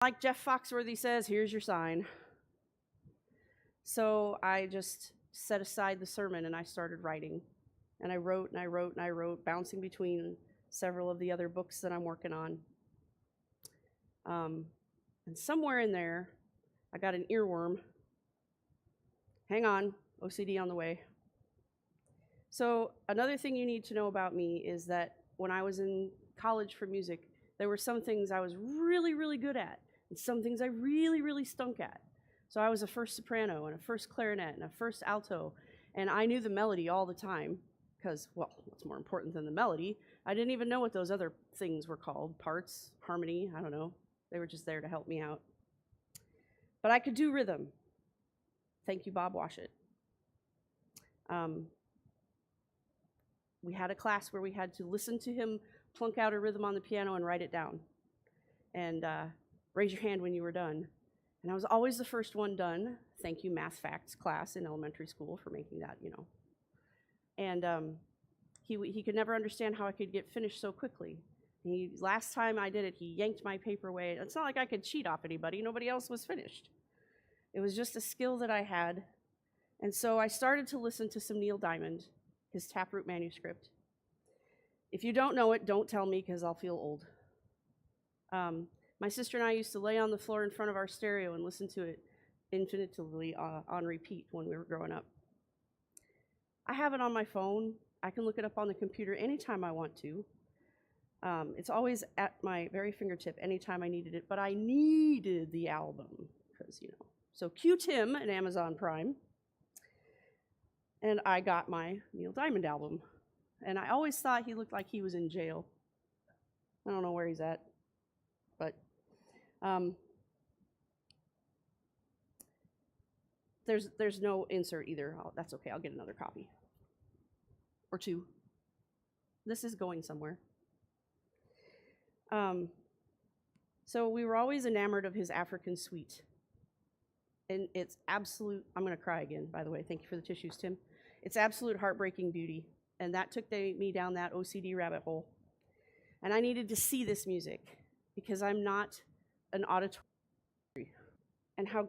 Like Jeff Foxworthy says, here's your sign. So I just set aside the sermon and I started writing. And I wrote and I wrote and I wrote, bouncing between several of the other books that I'm working on. And somewhere in there, I got an earworm. Hang on, OCD on the way. So another thing you need to know about me is that when I was in college for music, there were some things I was really, really good at, and some things I really, really stunk at. So I was a first soprano, and a first clarinet, and a first alto, and I knew the melody all the time, because, well, what's more important than the melody? I didn't even know what those other things were called, parts, harmony, I don't know. They were just there to help me out. But I could do rhythm. Thank you, Bob Washut. We had a class where we had to listen to him plunk out a rhythm on the piano and write it down. And raise your hand when you were done. And I was always the first one done. Thank you, math facts class in elementary school for making that, you know. And he could never understand how I could get finished so quickly. Last time I did it, he yanked my paper away. It's not like I could cheat off anybody. Nobody else was finished. It was just a skill that I had. And so I started to listen to some Neil Diamond, his Taproot manuscript. If you don't know it, don't tell me because I'll feel old. My sister and I used to lay on the floor in front of our stereo and listen to it infinitely on repeat when we were growing up. I have it on my phone. I can look it up on the computer anytime I want to. It's always at my very fingertip anytime I needed it, but I needed the album because, you know. So cue Tim at Amazon Prime, and I got my Neil Diamond album. And I always thought he looked like he was in jail. I don't know where he's at, but there's no insert either. That's okay, I'll get another copy. Or two. This is going somewhere. So we were always enamored of his African Suite. And it's absolute, I'm gonna cry again, by the way, thank you for the tissues, Tim. It's absolute heartbreaking beauty. And that took me down that OCD rabbit hole. And I needed to see this music because I'm not an auditory. And how God